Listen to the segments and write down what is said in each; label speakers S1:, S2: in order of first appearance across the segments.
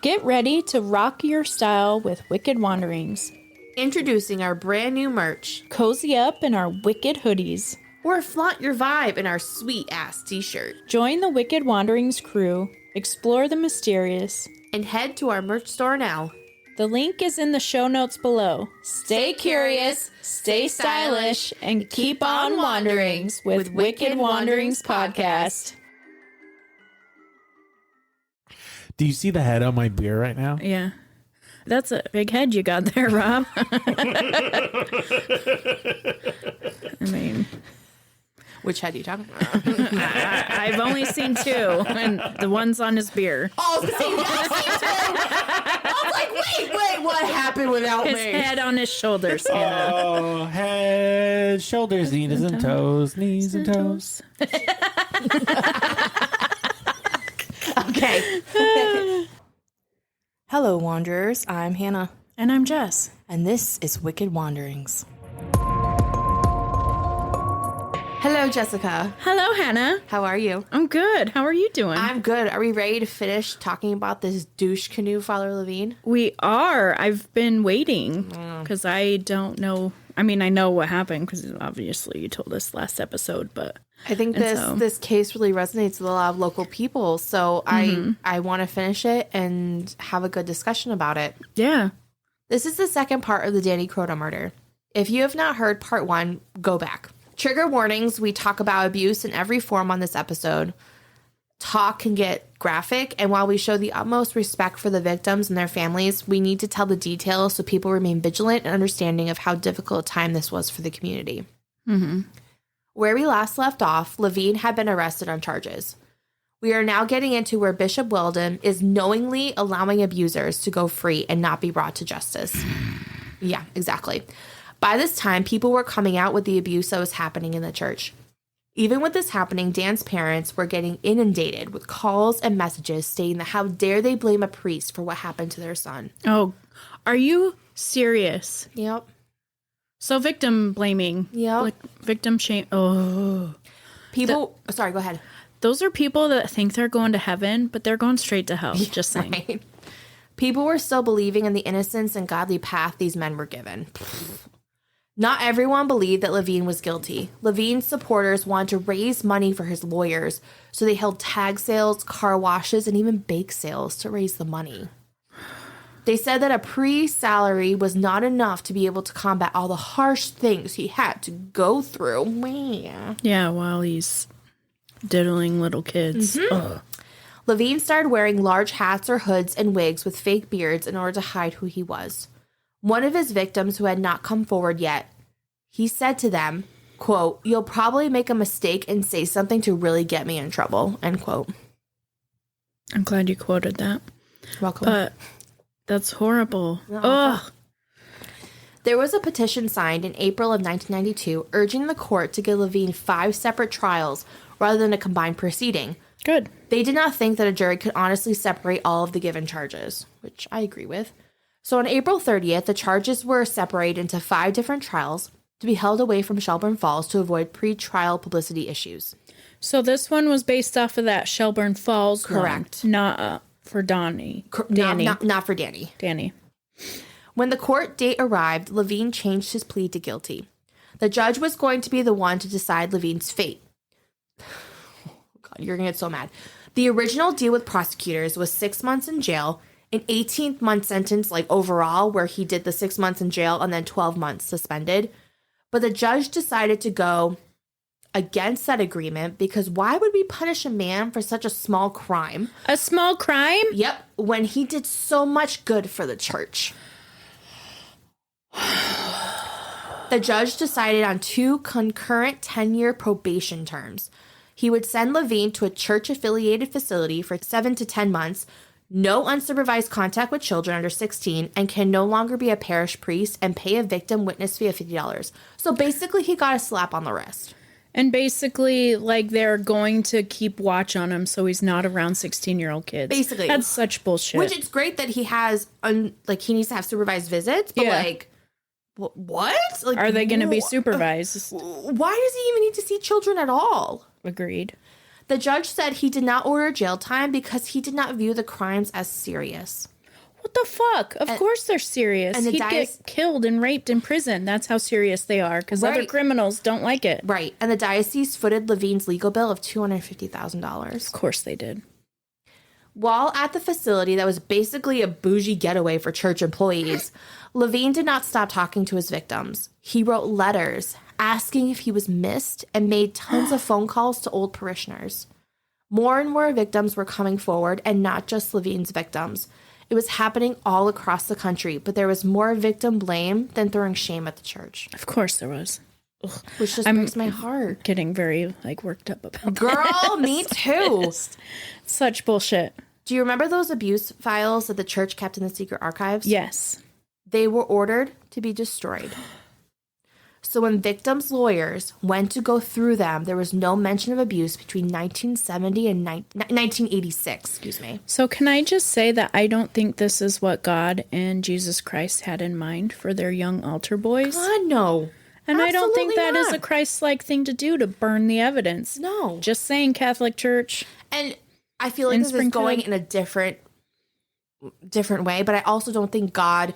S1: Get ready to rock your style with Wicked Wanderings.
S2: Introducing our brand new merch.
S1: Cozy up in our Wicked hoodies.
S2: Or flaunt your vibe in our sweet-ass t-shirt.
S1: Join the Wicked Wanderings crew, explore the mysterious,
S2: and head to our merch store now.
S1: The link is in the show notes below. Stay curious, stay stylish, and keep on wanderings with Wicked Wanderings Podcast.
S3: Do you see the head on my beer right now?
S1: Yeah. That's a big head you got there, Rob. I mean...
S2: Which head are you talking about?
S1: I've only seen two, and the one's on his beer.
S2: Oh, I was like, wait, what happened without
S1: his
S2: me?
S1: His head on his shoulders, Hannah.
S3: Oh, head, shoulders, knees and toes, knees and toes.
S2: Okay. Hello, Wanderers. I'm Hannah.
S1: And I'm Jess.
S2: And this is Wicked Wanderings. Hello, Jessica.
S1: Hello, Hannah.
S2: How are you?
S1: I'm good. How are you doing?
S2: I'm good. Are we ready to finish talking about this douche canoe, Father Lavigne?
S1: We are. I've been waiting because I don't know. I mean, I know what happened because obviously you told us last episode, but
S2: I think this case really resonates with a lot of local people. So I want to finish it and have a good discussion about it.
S1: Yeah. This
S2: is the second part of the Danny Croteau murder. If you have not heard part 1, go back. Trigger warnings, we talk about abuse in every form on this episode. Talk can get graphic, and while we show the utmost respect for the victims and their families, we need to tell the details so people remain vigilant and understanding of how difficult a time this was for the community.
S1: Mm-hmm.
S2: Where we last left off, Lavigne had been arrested on charges. We are now getting into where Bishop Weldon is knowingly allowing abusers to go free and not be brought to justice. Yeah, exactly. By this time, people were coming out with the abuse that was happening in the church. Even with this happening, Dan's parents were getting inundated with calls and messages stating that how dare they blame a priest for what happened to their son.
S1: Oh, are you serious?
S2: Yep.
S1: So victim blaming.
S2: Yep.
S1: Like victim shame. Oh.
S2: People, sorry, go ahead.
S1: Those are people that think they're going to heaven, but they're going straight to hell. Just saying.
S2: Right. People were still believing in the innocence and godly path these men were given. Not everyone believed that Lavigne was guilty. Lavigne's supporters wanted to raise money for his lawyers, so they held tag sales, car washes, and even bake sales to raise the money. They said that a priest's salary was not enough to be able to combat all the harsh things he had to go through. Man.
S1: Yeah, while he's diddling little kids.
S2: Mm-hmm. Lavigne started wearing large hats or hoods and wigs with fake beards in order to hide who he was. One of his victims who had not come forward yet, he said to them, quote, "You'll probably make a mistake and say something to really get me in trouble," end quote.
S1: I'm glad you quoted that.
S2: Welcome.
S1: But that's horrible.
S2: No,
S1: Ugh.
S2: There was a petition signed in April of 1992 urging the court to give Lavigne 5 separate trials rather than a combined proceeding.
S1: Good.
S2: They did not think that a jury could honestly separate all of the given charges, which I agree with. So on April 30th, the charges were separated into 5 different trials to be held away from Shelburne Falls to avoid pre-trial publicity issues.
S1: So this one was based off of that Shelburne Falls
S2: Correct.
S1: One, not for Danny.
S2: Not for Danny.
S1: Danny.
S2: When the court date arrived, Lavigne changed his plea to guilty. The judge was going to be the one to decide Lavigne's fate. Oh, God, you're going to get so mad. The original deal with prosecutors was 6 months in jail, an 18-month sentence, like overall, where he did the 6 months in jail and then 12 months suspended. But the judge decided to go against that agreement because why would we punish a man for such a small crime?
S1: A small crime?
S2: Yep, when he did so much good for the church. The judge decided on 2 concurrent 10-year probation terms. He would send Lavigne to a church-affiliated facility for 7 to 10 months, no unsupervised contact with children under 16, and can no longer be a parish priest and pay a victim witness fee of $50. So basically, he got a slap on the wrist.
S1: And basically, like, they're going to keep watch on him so he's not around 16-year-old kids.
S2: Basically.
S1: That's such bullshit.
S2: Which it's great that he has, he needs to have supervised visits, but, what? Like,
S1: are they going to be supervised?
S2: Why does he even need to see children at all?
S1: Agreed.
S2: The judge said he did not order jail time because he did not view the crimes as serious.
S1: What the fuck? Of course they're serious.
S2: and the
S1: He'd get killed and raped in prison. That's how serious they are, because other
S2: Right.
S1: criminals don't like it.
S2: Right. And the diocese footed Lavigne's legal bill of $250,000.
S1: Of course they did.
S2: While at the facility that was basically a bougie getaway for church employees, Lavigne did not stop talking to his victims. He wrote letters asking if he was missed and made tons of phone calls to old parishioners. More and more victims were coming forward, and not just Lavigne's victims. It was happening all across the country, but there was more victim blame than throwing shame at the church.
S1: Of course there was.
S2: Which just breaks my heart.
S1: Getting very, worked up about
S2: Girl, me too.
S1: Such bullshit.
S2: Do you remember those abuse files that the church kept in the secret archives?
S1: Yes.
S2: They were ordered to be destroyed. So when victims' lawyers went to go through them, there was no mention of abuse between 1970 and 1986, excuse me.
S1: So can I just say that I don't think this is what God and Jesus Christ had in mind for their young altar boys?
S2: God, no.
S1: And I don't think that
S2: Absolutely
S1: is a
S2: not.
S1: Christ-like thing to do, to burn the evidence.
S2: No.
S1: Just saying, Catholic Church.
S2: And I feel like
S1: In
S2: this is
S1: Springfield.
S2: going in a different way, but I also don't think God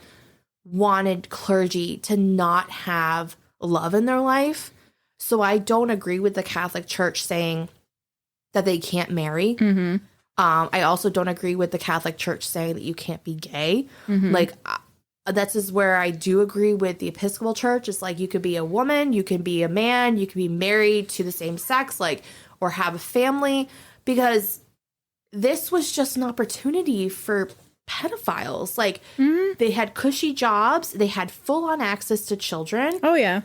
S2: wanted clergy to not have love in their life. So I don't agree with the Catholic Church saying that they can't marry.
S1: Mm-hmm.
S2: I also don't agree with the Catholic Church saying that you can't be gay.
S1: Mm-hmm.
S2: That's is where I do agree with the Episcopal Church. It's like you could be a woman, you can be a man, you can be married to the same sex, or have a family, because this was just an opportunity for pedophiles. They had cushy jobs, they had full-on access to children.
S1: Oh, yeah.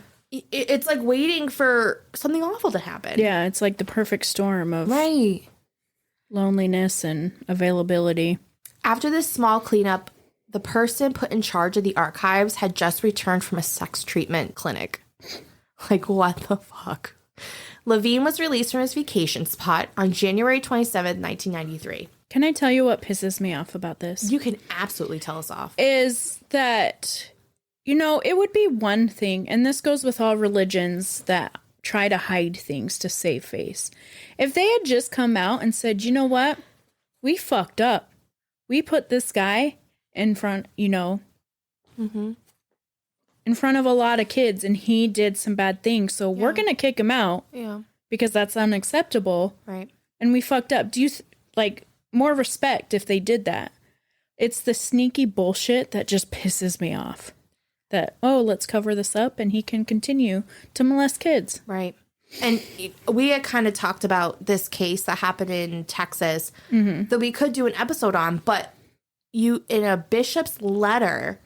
S2: It's like waiting for something awful to happen.
S1: Yeah, it's like the perfect storm of
S2: Right.
S1: loneliness and availability.
S2: After this small cleanup, the person put in charge of the archives had just returned from a sex treatment clinic. What the fuck? Lavigne was released from his vacation spot on January 27th, 1993.
S1: Can I tell you what pisses me off about this?
S2: You can absolutely tell us off.
S1: Is that, it would be one thing, and this goes with all religions that try to hide things to save face. If they had just come out and said, you know what? We fucked up. We put this guy in front,
S2: Mm-hmm.
S1: in front of a lot of kids, and he did some bad things, so we're going to kick him out
S2: Yeah.
S1: because that's unacceptable,
S2: Right.
S1: and we fucked up. Do you, more respect if they did that? It's the sneaky bullshit that just pisses me off. That, let's cover this up, and he can continue to molest kids.
S2: Right. And we had kind of talked about this case that happened in Texas that we could do an episode on, but in a bishop's letter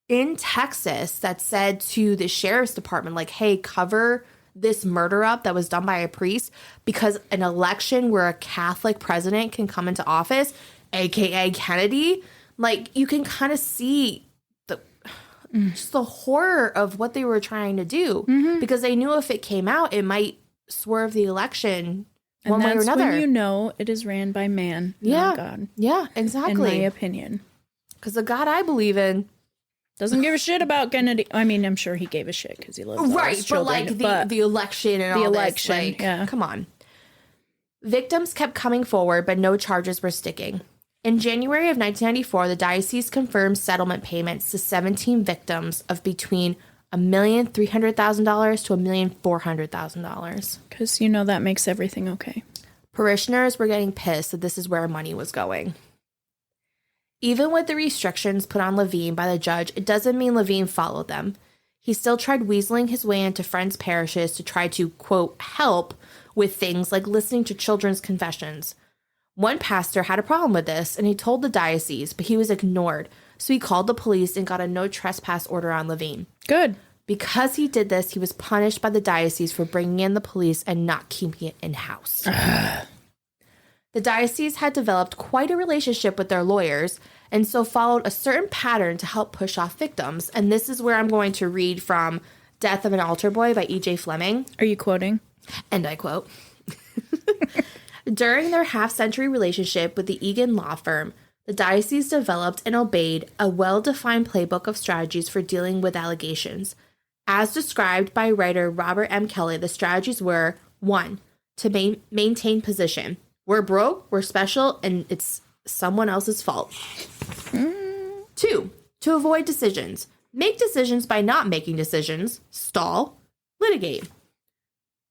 S2: in Texas that said to the sheriff's department, hey, cover this murder up that was done by a priest, because an election where a Catholic president can come into office, aka Kennedy, you can kind of see just the horror of what they were trying to do, because they knew if it came out, it might swerve the election one way or another.
S1: And that's when it is ran by man, not God.
S2: Yeah, exactly.
S1: In my opinion.
S2: Because the God I believe in
S1: doesn't give a shit about Kennedy. I mean, I'm sure he gave a shit because he loves all his children.
S2: The election and
S1: the
S2: all
S1: election,
S2: this,
S1: yeah.
S2: Come on. Victims kept coming forward, but no charges were sticking. In January of 1994, the diocese confirmed settlement payments to 17 victims of between $1,300,000 to $1,400,000.
S1: Because, that makes everything okay.
S2: Parishioners were getting pissed that this is where money was going. Even with the restrictions put on Lavigne by the judge, it doesn't mean Lavigne followed them. He still tried weaseling his way into friends' parishes to try to, quote, help with things like listening to children's confessions. One pastor had a problem with this, and he told the diocese, but he was ignored. So he called the police and got a no trespass order on Lavigne.
S1: Good.
S2: Because he did this, he was punished by the diocese for bringing in the police and not keeping it in-house. The diocese had developed quite a relationship with their lawyers, and so followed a certain pattern to help push off victims. And this is where I'm going to read from Death of an Altar Boy by E.J. Fleming.
S1: Are you quoting?
S2: And I quote, "During their half-century relationship with the Egan law firm, the diocese developed and obeyed a well-defined playbook of strategies for dealing with allegations. As described by writer Robert M. Kelly, the strategies were 1. to maintain position. We're broke, we're special, and it's someone else's fault. 2, to avoid decisions. Make decisions by not making decisions. Stall, litigate.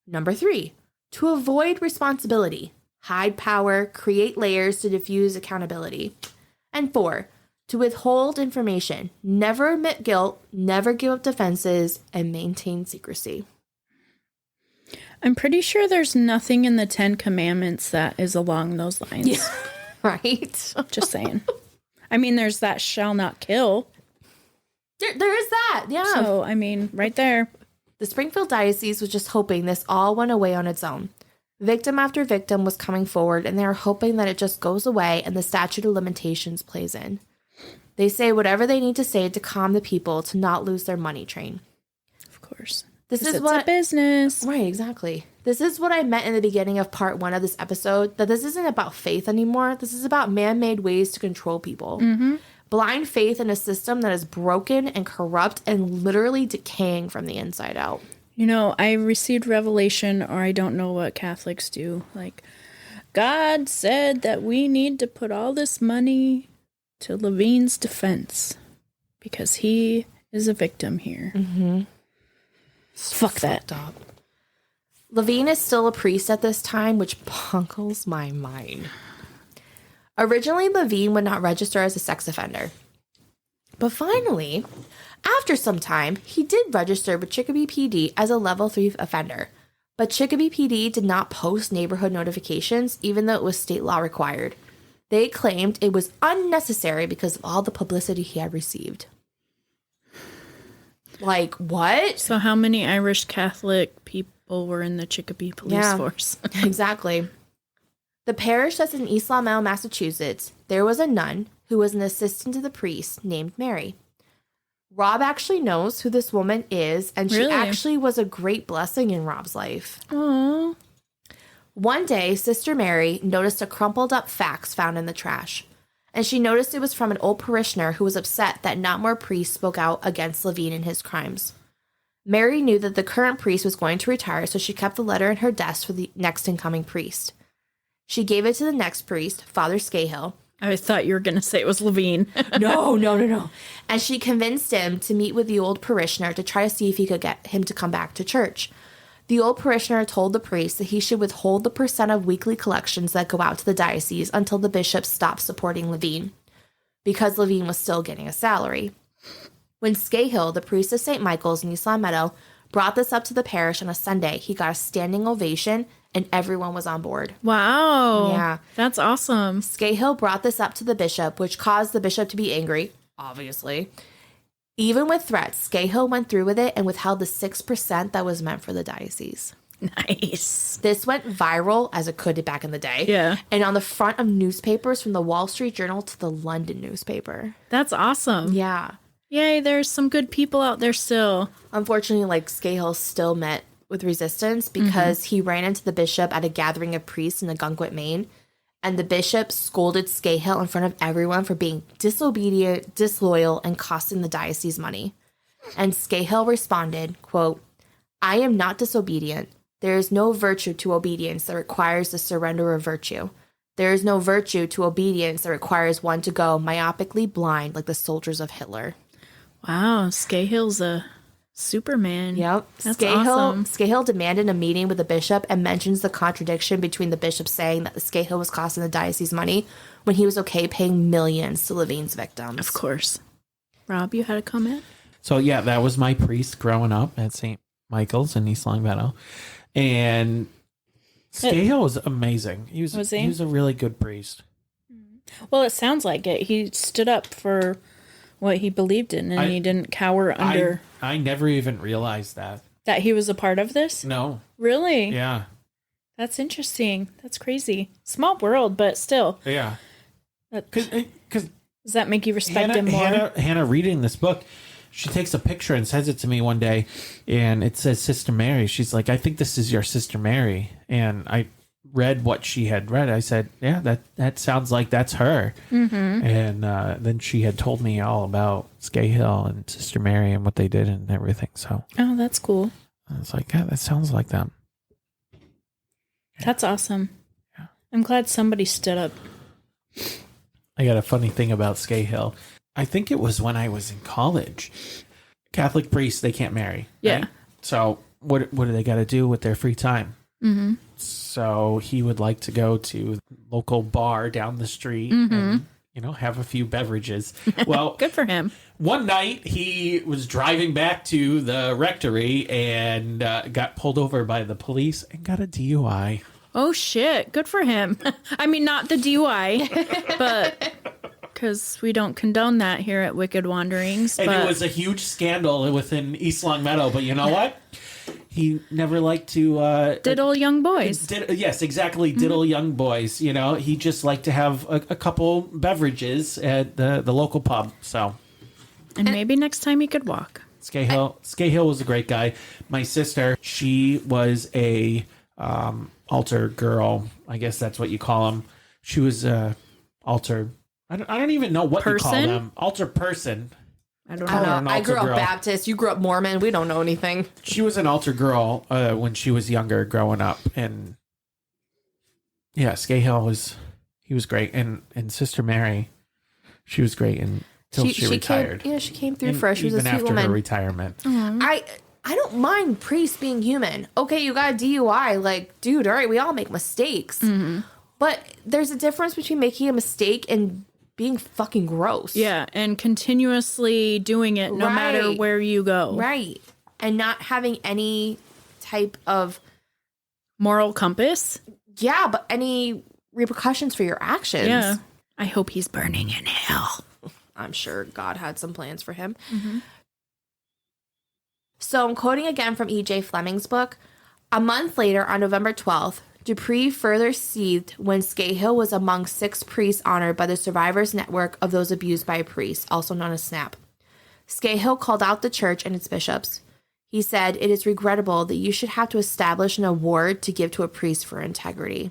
S2: Number 3, to avoid responsibility. Hide power, create layers to diffuse accountability. And 4, to withhold information. Never admit guilt, never give up defenses, and maintain secrecy.
S1: I'm pretty sure there's nothing in the 10 Commandments that is along those lines.
S2: Yeah. Right?
S1: Just saying. I mean, there's that shall not kill.
S2: There is that, yeah.
S1: So, I mean, right there.
S2: The Springfield Diocese was just hoping this all went away on its own. Victim after victim was coming forward, and they are hoping that it just goes away and the statute of limitations plays in. They say whatever they need to say to calm the people to not lose their money train.
S1: Of course.
S2: This is
S1: it's
S2: what
S1: a business.
S2: Right, exactly. This is what I meant in the beginning of part 1 of this episode, that this isn't about faith anymore. This is about man-made ways to control people.
S1: Mm-hmm.
S2: Blind faith in a system that is broken and corrupt and literally decaying from the inside out.
S1: You know, I received revelation, or I don't know what Catholics do. Like, God said that we need to put all this money to Lavigne's defense because he is a victim here.
S2: Mm-hmm.
S1: Fuck that.
S2: Up. Lavigne is still a priest at this time, which boggles my mind. Originally, Lavigne would not register as a sex offender. But finally, after some time, he did register with Chicopee PD as a level 3 offender. But Chicopee PD did not post neighborhood notifications, even though it was state law required. They claimed it was unnecessary because of all the publicity he had received. Like, what?
S1: So how many Irish Catholic people were in the Chicopee police force?
S2: Exactly. The parish that's in East Long Meadow, Massachusetts, there was a nun who was an assistant to the priest named Mary. Rob actually knows who this woman is, and she actually was a great blessing in Rob's life.
S1: Aww.
S2: One day, Sister Mary noticed a crumpled up fax found in the trash. And she noticed it was from an old parishioner who was upset that not more priests spoke out against Lavigne and his crimes. Mary knew that the current priest was going to retire, so she kept the letter in her desk for the next incoming priest. She gave it to the next priest, Father Scahill.
S1: I thought you were going to say it was Lavigne.
S2: No. And she convinced him to meet with the old parishioner to try to see if he could get him to come back to church. The old parishioner told the priest that he should withhold the % of weekly collections that go out to the diocese until the bishop stopped supporting Lavigne, because Lavigne was still getting a salary. When Scahill, the priest of St. Michael's in East Long Meadow, brought this up to the parish on a Sunday, he got a standing ovation and everyone was on board.
S1: Wow.
S2: Yeah.
S1: That's awesome.
S2: Scahill brought this up to the bishop, which caused the bishop to be angry, obviously. Even with threats, Scahill went through with it and withheld the 6% that was meant for the diocese.
S1: Nice.
S2: This went viral, as it could back in the day.
S1: Yeah.
S2: And on the front of newspapers, from the Wall Street Journal to the London newspaper.
S1: That's awesome.
S2: Yeah.
S1: Yay, there's some good people out there still.
S2: Unfortunately, Scahill still met with resistance because he ran into the bishop at a gathering of priests in Nagunquit, Maine. And the bishop scolded Scahill in front of everyone for being disobedient, disloyal, and costing the diocese money. And Scahill responded, quote, "I am not disobedient. There is no virtue to obedience that requires the surrender of virtue. There is no virtue to obedience that requires one to go myopically blind like the soldiers of Hitler."
S1: Wow, Scahill's a Superman.
S2: Yep.
S1: That's awesome.
S2: Scahill demanded a meeting with the bishop and mentions the contradiction between the bishop saying that Scahill was costing the diocese money when he was okay paying millions to Lavigne's victims.
S1: Of course. Rob, you had a comment?
S3: So, yeah, that was my priest growing up at St. Michael's in East Long Meadow. And Scahill was amazing. He was a really good priest.
S1: Well, it sounds like it. He stood up for what he believed in, and he didn't cower under...
S3: I never even realized that.
S1: That he was a part of this?
S3: No.
S1: Really?
S3: Yeah.
S1: That's interesting. That's crazy. Small world, but still.
S3: Yeah. Because
S1: does that make you respect him more?
S3: Hannah, reading this book, she takes a picture and sends it to me one day, and it says Sister Mary. She's like, "I think this is your Sister Mary." And I read what she had read. I said, "Yeah, that sounds like that's her." Mm-hmm. And then she had told me all about Scahill and Sister Mary and what they did and everything. So,
S1: oh, that's cool.
S3: I was like, "Yeah, that sounds like them."
S1: That's awesome. Yeah. I'm glad somebody stood up.
S3: I got a funny thing about Scahill. I think it was when I was in college. Catholic priests, they can't marry.
S1: Yeah.
S3: Right? So what do they got to do with their free time?
S1: Mm-hmm.
S3: So he would like to go to local bar down the street and, have a few beverages. Well,
S1: good for him.
S3: One night he was driving back to the rectory and got pulled over by the police and got a DUI.
S1: Oh, shit. Good for him. I mean, not the DUI, but because we don't condone that here at Wicked Wanderings.
S3: And it was a huge scandal within East Long Meadow. But you know what? He never liked to...
S1: diddle young boys.
S3: Yes, exactly. Diddle young boys. He just liked to have a couple beverages at the local pub. So...
S1: And maybe next time he could walk.
S3: Scahill was a great guy. My sister, she was a altar girl. I guess that's what you call them. She was a altar. I don't even know what you call them. Altar person.
S2: I don't know. I grew up Baptist. You grew up Mormon. We don't know anything.
S3: She was an altar girl when she was younger, growing up, and yeah, Scahill was great, and Sister Mary, she was great, and. Till she retired.
S2: She came through for us. She was a sweet woman.
S3: Even after her retirement.
S1: Mm-hmm.
S2: I don't mind priests being human. Okay, you got a DUI. Like, dude, all right, we all make mistakes.
S1: Mm-hmm.
S2: But there's a difference between making a mistake and being fucking gross.
S1: Yeah, and continuously doing it no matter where you go.
S2: Right. And not having any type of...
S1: moral compass?
S2: Yeah, but any repercussions for your actions.
S1: Yeah. I hope he's burning in hell.
S2: I'm sure God had some plans for him.
S1: Mm-hmm.
S2: So I'm quoting again from E.J. Fleming's book. A month later, on November 12th, Dupree further seethed when Scahill was among 6 priests honored by the Survivors Network of Those Abused by a Priest, also known as SNAP. Scahill called out the church and its bishops. He said, "It is regrettable that you should have to establish an award to give to a priest for integrity."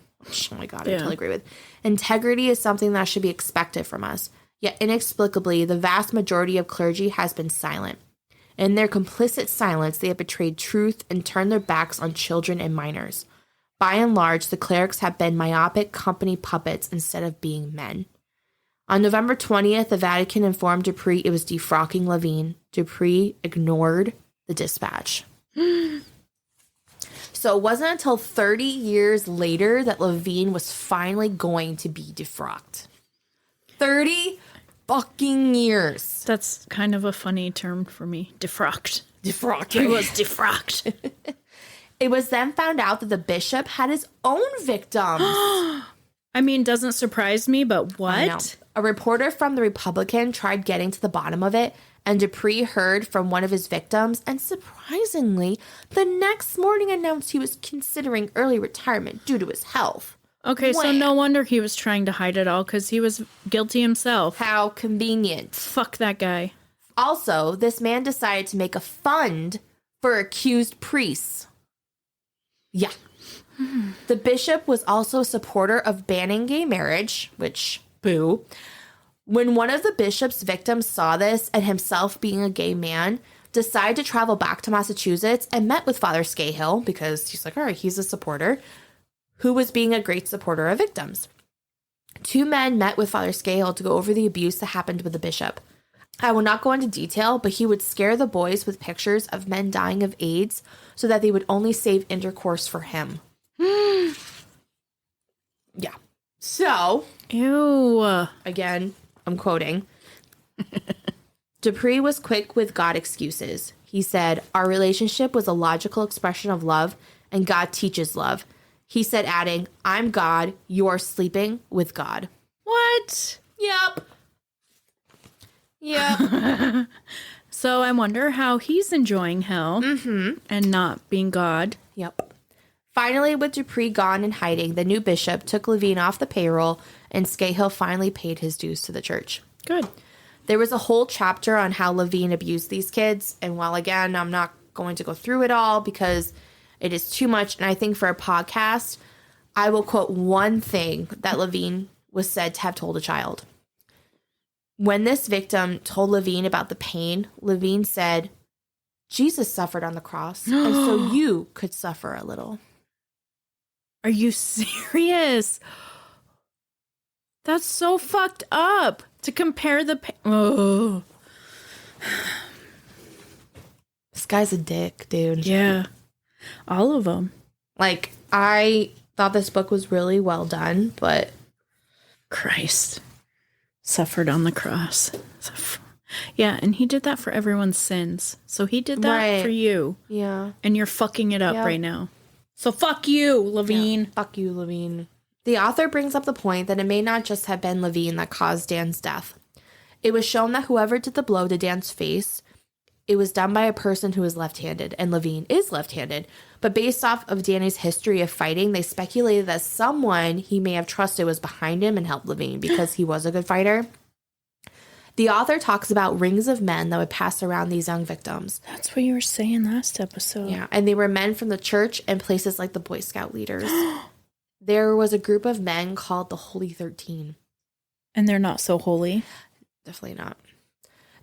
S2: Oh my God, I totally agree with. Integrity is something that should be expected from us. Yet inexplicably, the vast majority of clergy has been silent. In their complicit silence, they have betrayed truth and turned their backs on children and minors. By and large, the clerics have been myopic company puppets instead of being men. On November 20th, the Vatican informed Dupree it was defrocking Lavigne. Dupree ignored the dispatch. So it wasn't until 30 years later that Lavigne was finally going to be defrocked. 30 fucking years.
S1: That's kind of a funny term for me. Defrocked.
S2: Defrocked.
S1: He was defrocked.
S2: It was then found out that the bishop had his own victims.
S1: I mean, doesn't surprise me, but what?
S2: A reporter from The Republican tried getting to the bottom of it, and Dupree heard from one of his victims, and surprisingly, the next morning announced he was considering early retirement due to his health.
S1: Okay, so no wonder he was trying to hide it all, because he was guilty himself.
S2: How convenient.
S1: Fuck that guy.
S2: Also, this man decided to make a fund for accused priests. Yeah. The bishop was also a supporter of banning gay marriage, which, boo. When one of the bishop's victims saw this and himself being a gay man, decided to travel back to Massachusetts and met with Father Scahill, because he's like, all right, he's a supporter, who was being a great supporter of victims. 2 men met with Father Scahill to go over the abuse that happened with the bishop. I will not go into detail, but he would scare the boys with pictures of men dying of AIDS so that they would only save intercourse for him. Yeah. So,
S1: ew.
S2: Again, I'm quoting. Dupree was quick with God excuses. He said, "Our relationship was a logical expression of love, and God teaches love." He said, adding, "I'm God, you're sleeping with God."
S1: What?
S2: Yep. Yep.
S1: So I wonder how he's enjoying hell and not being God.
S2: Yep. Finally, with Dupree gone and hiding, the new bishop took Lavigne off the payroll, and Scahill finally paid his dues to the church.
S1: Good.
S2: There was a whole chapter on how Lavigne abused these kids, and while, again, I'm not going to go through it all because it is too much, and I think for a podcast, I will quote one thing that Lavigne was said to have told a child. When this victim told Lavigne about the pain, Lavigne said, "Jesus suffered on the cross, and so you could suffer a little."
S1: Are you serious? That's so fucked up to compare the. Oh.
S2: This guy's a dick, dude.
S1: Yeah. All of them.
S2: Like, I thought this book was really well done, but.
S1: Christ. Suffered on the cross. Yeah, and he did that for everyone's sins. So he did that for you.
S2: Yeah.
S1: And you're fucking it up right now. So fuck you, Lavigne.
S2: Yeah, fuck you, Lavigne. The author brings up the point that it may not just have been Lavigne that caused Dan's death. It was shown that whoever did the blow to Dan's face, it was done by a person who is left-handed, and Lavigne is left-handed. But based off of Danny's history of fighting, they speculated that someone he may have trusted was behind him and helped Lavigne because he was a good fighter. The author talks about rings of men that would pass around these young victims.
S1: That's what you were saying last episode.
S2: Yeah, and they were men from the church and places like the Boy Scout leaders. There was a group of men called the Holy 13.
S1: And they're not so holy.
S2: Definitely not.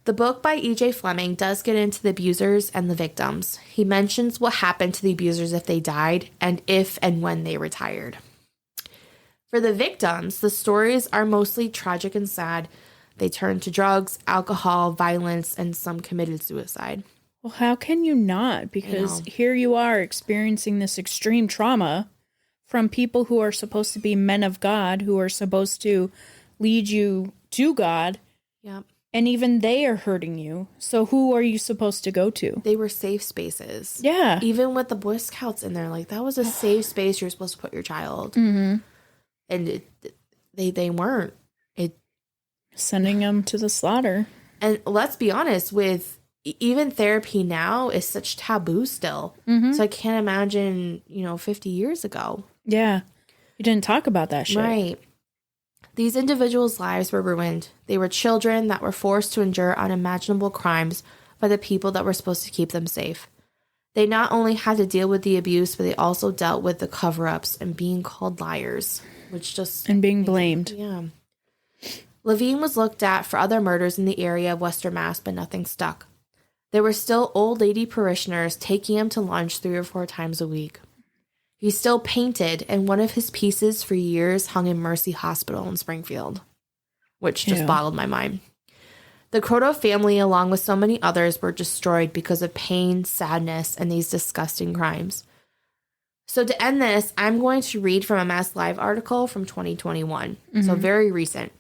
S2: The book by E.J. Fleming does get into the abusers and the victims. He mentions what happened to the abusers if they died and if and when they retired. For the victims, the stories are mostly tragic and sad. They turned to drugs, alcohol, violence, and some committed suicide.
S1: Well, how can you not? Because here you are experiencing this extreme trauma from people who are supposed to be men of God, who are supposed to lead you to God.
S2: Yep.
S1: And even they are hurting you. So who are you supposed to go to?
S2: They were safe spaces.
S1: Yeah.
S2: Even with the Boy Scouts in there, like that was a safe space you're supposed to put your child.
S1: Mm-hmm.
S2: And they weren't.
S1: Sending them to the slaughter.
S2: And let's be honest, with even therapy now is such taboo still.
S1: Mm-hmm.
S2: So I can't imagine, 50 years ago.
S1: Yeah. You didn't talk about that shit.
S2: Right. These individuals' lives were ruined. They were children that were forced to endure unimaginable crimes by the people that were supposed to keep them safe. They not only had to deal with the abuse, but they also dealt with the cover-ups and being called liars, which just...
S1: And being blamed.
S2: Yeah. Lavigne was looked at for other murders in the area of Western Mass, but nothing stuck. There were still old lady parishioners taking him to lunch 3 or 4 times a week. He still painted, and one of his pieces for years hung in Mercy Hospital in Springfield, which just boggled my mind. The Croteau family, along with so many others, were destroyed because of pain, sadness, and these disgusting crimes. So to end this, I'm going to read from a Mass Live article from 2021, so very recent.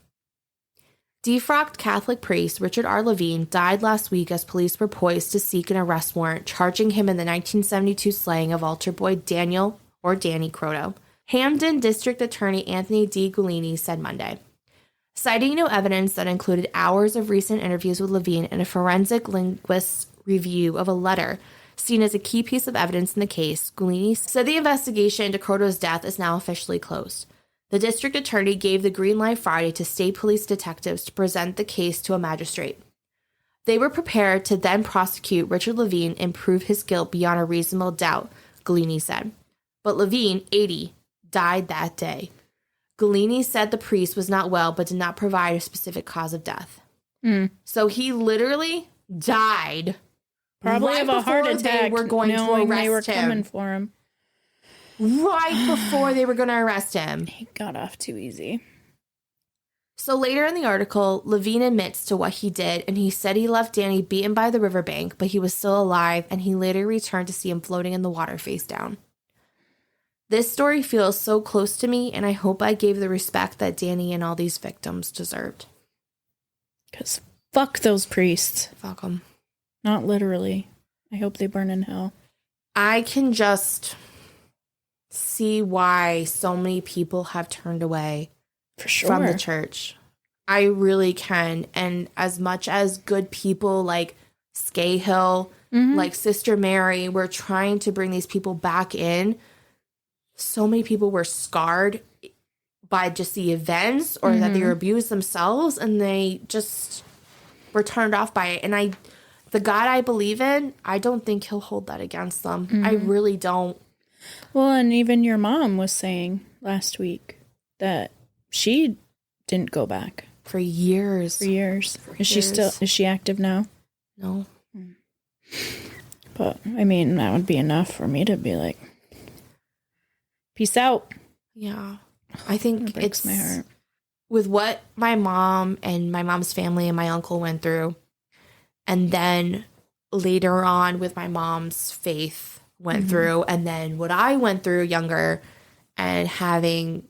S2: Defrocked Catholic priest Richard R. Lavigne died last week as police were poised to seek an arrest warrant charging him in the 1972 slaying of altar boy Daniel, or Danny Croteau. Hamden District Attorney Anthony D. Gullini said Monday. Citing new evidence that included hours of recent interviews with Lavigne and a forensic linguist's review of a letter seen as a key piece of evidence in the case, Gullini said the investigation into Croteau's death is now officially closed. The district attorney gave the green light Friday to state police detectives to present the case to a magistrate. They were prepared to then prosecute Richard Lavigne and prove his guilt beyond a reasonable doubt, Gullini said. But Lavigne, 80, died that day. Gullini said the priest was not well but did not provide a specific cause of death. So he literally died.
S1: Probably
S2: right
S1: of a heart attack.
S2: They were going to arrest
S1: they were
S2: him.
S1: coming for him.
S2: Right before they were going to arrest him.
S1: He got off too easy.
S2: So later in the article, Lavigne admits to what he did, and he said he left Danny beaten by the riverbank, but he was still alive, and he later returned to see him floating in the water face down. This story feels so close to me, and I hope I gave the respect that Danny and all these victims deserved.
S1: Because fuck those priests.
S2: Fuck them.
S1: Not literally. I hope they burn in hell.
S2: I can just see why so many people have turned away
S1: For sure.
S2: from the church. I really can. And as much as good people like Scahill, like Sister Mary, were trying to bring these people back in, so many people were scarred by just the events or that they were abused themselves, and they just were turned off by it. And the God I believe in, I don't think he'll hold that against them. I really don't.
S1: Well, and even your mom was saying last week that she didn't go back
S2: For years.
S1: is she active now?
S2: No.
S1: But I mean, that would be enough for me to be like, Peace out.
S2: Yeah. I think
S1: It breaks my heart.
S2: With what my mom and my mom's family and my uncle went through, and then later on with my mom's faith went through, and then what I went through younger, and having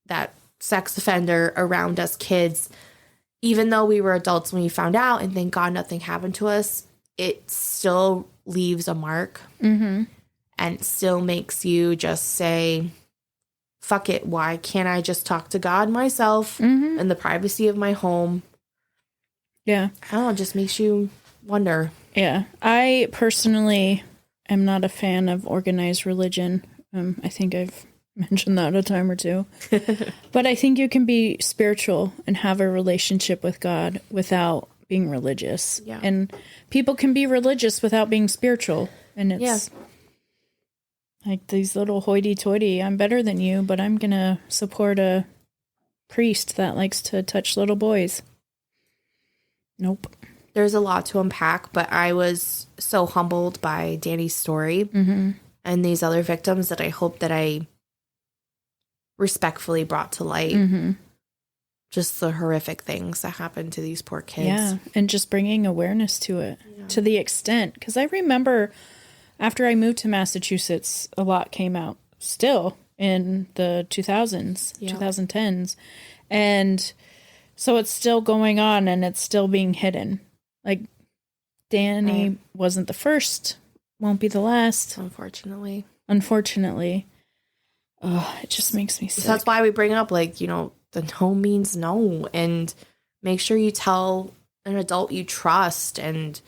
S2: that sex offender around us kids, even though we were adults when we found out, and thank God nothing happened to us, it still leaves a mark. And it still makes you just say, fuck it, why can't I just talk to God myself in the privacy of my home?
S1: Yeah.
S2: I don't know, it just makes you wonder.
S1: Yeah. I personally am not a fan of organized religion. I think I've mentioned that a time or two. But I think you can be spiritual and have a relationship with God without being religious.
S2: Yeah.
S1: And people can be religious without being spiritual. And it's like these little hoity-toity, I'm better than you, but I'm going to support a priest that likes to touch little boys. Nope.
S2: There's a lot to unpack, but I was so humbled by Danny's story and these other victims that I hope that I respectfully brought to light. Just the horrific things that happened to these poor kids.
S1: Yeah, and just bringing awareness to it to the extent. Because I remember after I moved to Massachusetts, a lot came out still in the 2000s, 2010s. And so it's still going on and it's still being hidden. Like, Danny wasn't the first, won't be the last.
S2: Unfortunately.
S1: Oh, it just makes me sick.
S2: So that's why we bring up, like, you know, the no means no. And make sure you tell an adult you trust. And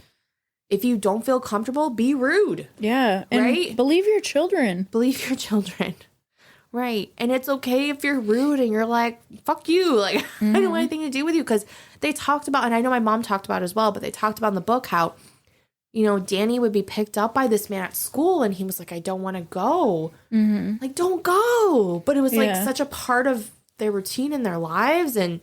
S2: if you don't feel comfortable, be rude.
S1: Yeah. And
S2: right?
S1: Believe your children.
S2: Believe your children. Right. And it's okay if you're rude and you're like, fuck you. Like, I don't want anything to do with you. Because they talked about, and I know my mom talked about it as well, but they talked about in the book how, you know, Danny would be picked up by this man at school and he was like, I don't want to go. Like, don't go. But it was like such a part of their routine in their lives. And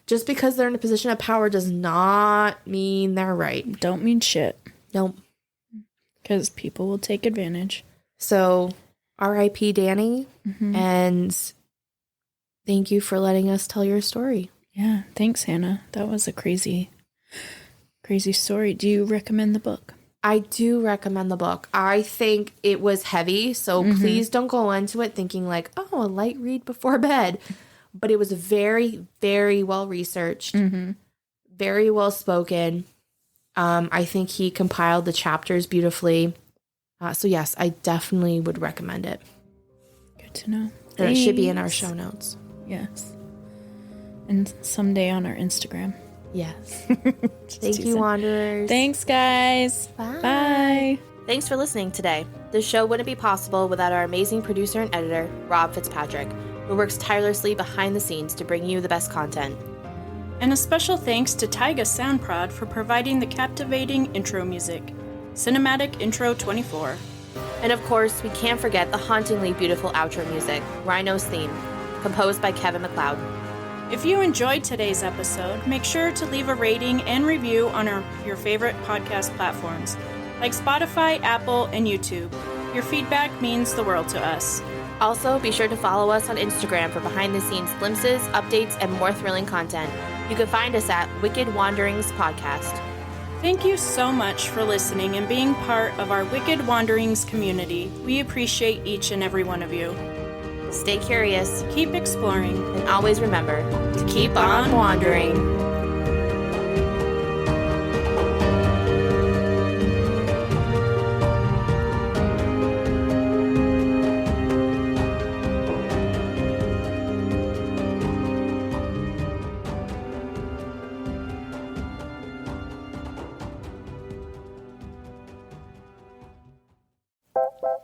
S2: just because they're in a position of power does not mean they're right.
S1: Don't mean shit.
S2: Nope.
S1: Because people will take advantage.
S2: So, R.I.P. Danny. And thank you for letting us tell your story.
S1: Yeah. Thanks, Hannah. That was a crazy story. Do you recommend the book?
S2: I do recommend the book. I think it was heavy, so please don't go into it thinking like, oh, a light read before bed. But it was very, very well researched, very well spoken. I think he compiled the chapters beautifully. So yes, I definitely would recommend it.
S1: Good to know.
S2: And it should be in our show notes.
S1: Yes. And someday on our Instagram.
S2: Yes. Thank you, Wanderers.
S1: Thanks, guys.
S2: Bye.
S1: Bye.
S2: Thanks for listening today. This show wouldn't be possible without our amazing producer and editor, Rob Fitzpatrick, who works tirelessly behind the scenes to bring you the best content.
S1: And a special thanks to Taiga Soundprod for providing the captivating intro music. Cinematic Intro 24.
S2: And of course, we can't forget the hauntingly beautiful outro music, Rhino's Theme, composed by Kevin MacLeod.
S1: If you enjoyed today's episode, make sure to leave a rating and review on your favorite podcast platforms, like Spotify, Apple, and YouTube. Your feedback means the world to us.
S2: Also, be sure to follow us on Instagram for behind-the-scenes glimpses, updates, and more thrilling content. You can find us at Wicked Wanderings Podcast.
S1: Thank you so much for listening and being part of our Wicked Wanderings community. We appreciate each and every one of you.
S2: Stay curious,
S1: keep exploring,
S2: and always remember to keep on wandering.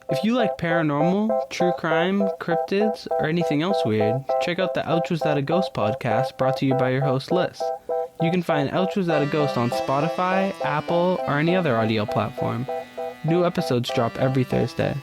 S4: If you like paranormal, true crime, cryptids, or anything else weird, check out the Ouch Was That a Ghost podcast brought to you by your host Liz. You can find Ouch Was That a Ghost on Spotify, Apple, or any other audio platform. New episodes drop every Thursday.